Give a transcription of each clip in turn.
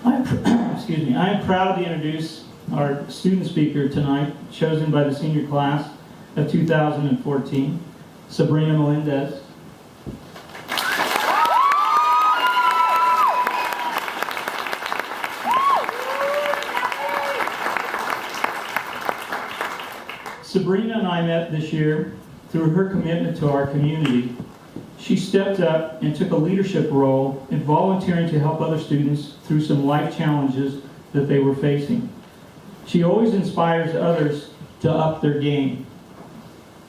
Excuse me. I am proud to introduce our student speaker tonight, chosen by the senior class of 2014, Sabrina Melendez. Sabrina and I met this year through her commitment to our community. She stepped up and took a leadership role in volunteering to help other students through some life challenges that they were facing. She always inspires others to up their game.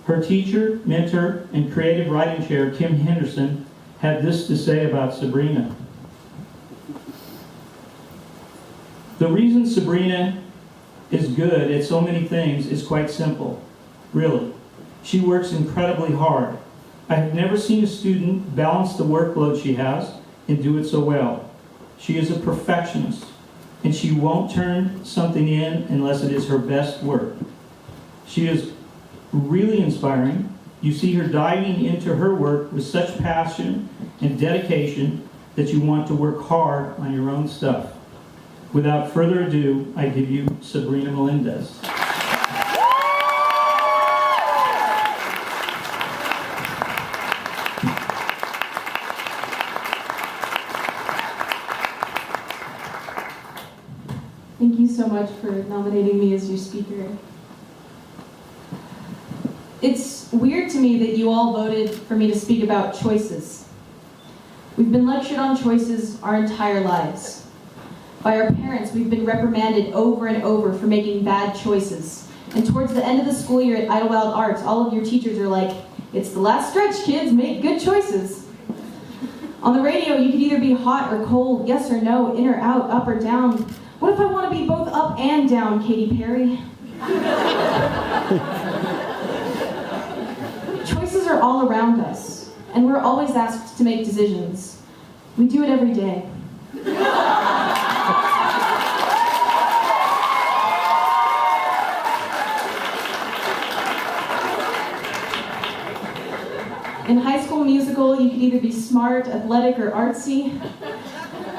Her teacher, mentor, and creative writing chair, Kim Henderson, had this to say about Sabrina. The reason Sabrina is good at so many things is quite simple, really. She works incredibly hard. I have never seen a student balance the workload she has and do it so well. She is a perfectionist, and she won't turn something in unless it is her best work. She is really inspiring. You see her diving into her work with such passion and dedication that you want to work hard on your own stuff. Without further ado, I give you Sabrina Melendez. Thank you so much for nominating me as your speaker. It's weird to me that you all voted for me to speak about choices. We've been lectured on choices our entire lives. By our parents, we've been reprimanded over and over for making bad choices. And towards the end of the school year at Idyllwild Arts, all of your teachers are like, "It's the last stretch, kids, make good choices." On the radio, you could either be hot or cold, yes or no, in or out, up or down. What if I want to be both up and down, Katy Perry? Choices are all around us, and we're always asked to make decisions. We do it every day. In High School Musical, you could either be smart, athletic, or artsy.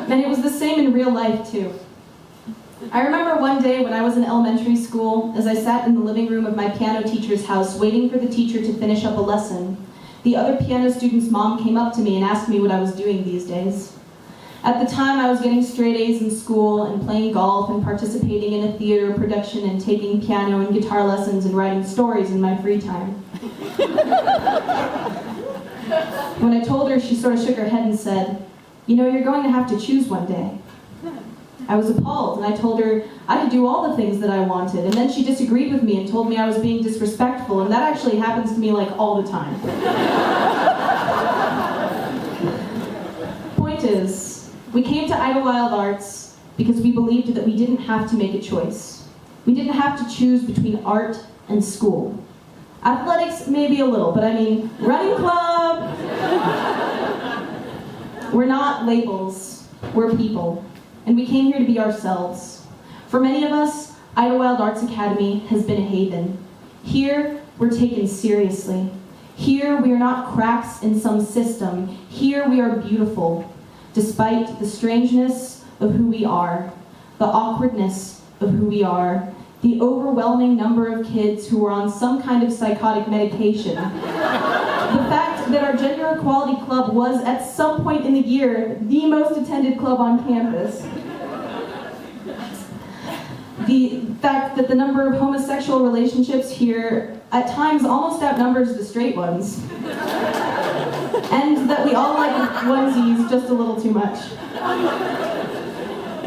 And it was the same in real life, too. I remember one day when I was in elementary school, as I sat in the living room of my piano teacher's house waiting for the teacher to finish up a lesson, the other piano student's mom came up to me and asked me what I was doing these days. At the time, I was getting straight A's in school and playing golf and participating in a theater production and taking piano and guitar lessons and writing stories in my free time. When I told her, she sort of shook her head and said, "You know, you're going to have to choose one day." I was appalled, and I told her I could do all the things that I wanted, and then she disagreed with me and told me I was being disrespectful, and that actually happens to me like all the time. Point is, we came to Idyllwild Arts because we believed that we didn't have to make a choice. We didn't have to choose between art and school. Athletics, maybe a little, but I mean, running club. We're not labels, we're people. And we came here to be ourselves. For many of us, Idyllwild Arts Academy has been a haven. Here, we're taken seriously. Here, we are not cracks in some system. Here, we are beautiful, despite the strangeness of who we are, the awkwardness of who we are, the overwhelming number of kids who are on some kind of psychotic medication, the fact that our Gender Equality Club was, at some point in the year, the most attended club on campus, the fact that the number of homosexual relationships here at times almost outnumbers the straight ones, and that we all like onesies just a little too much.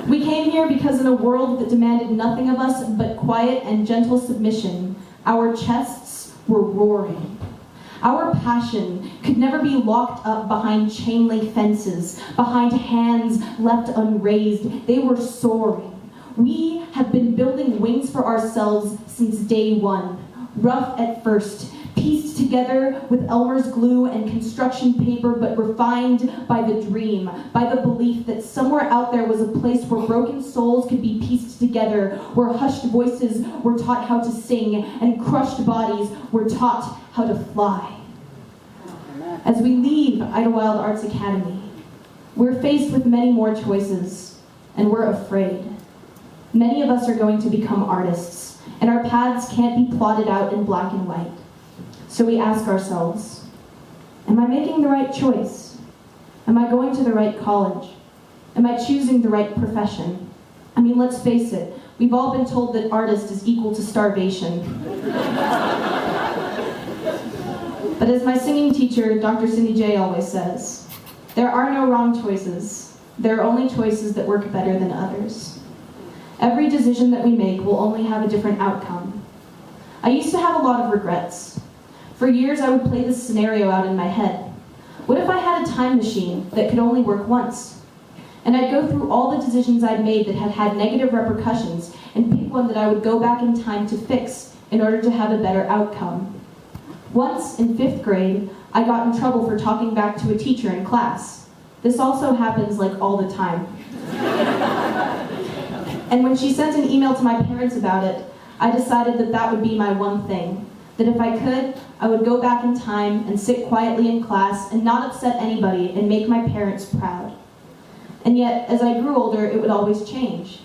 We came here because in a world that demanded nothing of us but quiet and gentle submission, our chests were roaring. Our passion could never be locked up behind chain link fences, behind hands left unraised. They were soaring. We have been building wings for ourselves since day one, rough at first, pieced together with Elmer's glue and construction paper, but refined by the dream, by the belief that somewhere out there was a place where broken souls could be pieced together, where hushed voices were taught how to sing, and crushed bodies were taught how to fly. As we leave Idyllwild Arts Academy, we're faced with many more choices. and we're afraid. Many of us are going to become artists, and our paths can't be plotted out in black and white. So we ask ourselves, am I making the right choice? Am I going to the right college? Am I choosing the right profession? I mean, let's face it, we've all been told that artist is equal to starvation. But as my singing teacher, Dr. Cindy J, always says, there are no wrong choices. There are only choices that work better than others. Every decision that we make will only have a different outcome. I used to have a lot of regrets. For years, I would play this scenario out in my head. What if I had a time machine that could only work once? And I'd go through all the decisions I'd made that had had negative repercussions and pick one that I would go back in time to fix in order to have a better outcome. Once, in 5th grade, I got in trouble for talking back to a teacher in class. This also happens like all the time. And when she sent an email to my parents about it, I decided that that would be my one thing. That if I could, I would go back in time and sit quietly in class and not upset anybody and make my parents proud. And yet, as I grew older, it would always change.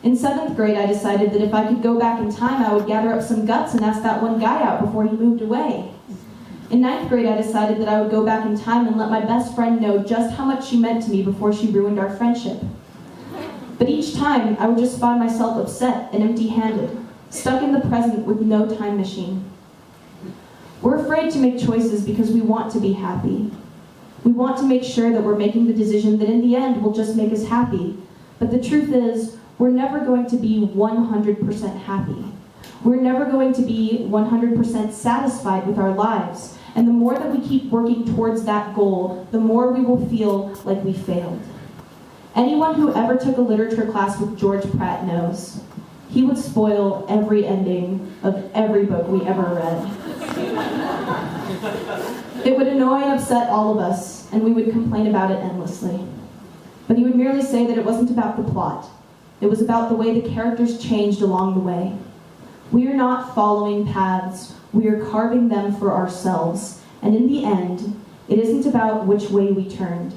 In 7th grade, I decided that if I could go back in time, I would gather up some guts and ask that one guy out before he moved away. In 9th grade, I decided that I would go back in time and let my best friend know just how much she meant to me before she ruined our friendship. But each time, I would just find myself upset and empty-handed, stuck in the present with no time machine. We're afraid to make choices because we want to be happy. We want to make sure that we're making the decision that in the end will just make us happy. But the truth is, we're never going to be 100% happy. We're never going to be 100% satisfied with our lives. And the more that we keep working towards that goal, the more we will feel like we failed. Anyone who ever took a literature class with George Pratt knows. He would spoil every ending of every book we ever read. It would annoy and upset all of us, and we would complain about it endlessly. But he would merely say that it wasn't about the plot. It was about the way the characters changed along the way. We are not following paths, we are carving them for ourselves. And in the end, it isn't about which way we turned.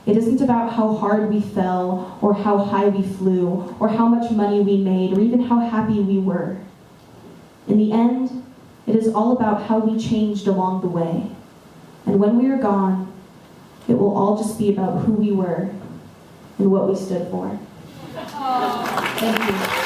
It isn't about how hard we fell, or how high we flew, or how much money we made, or even how happy we were. In the end, it is all about how we changed along the way. And when we are gone, it will all just be about who we were and what we stood for. Thank you.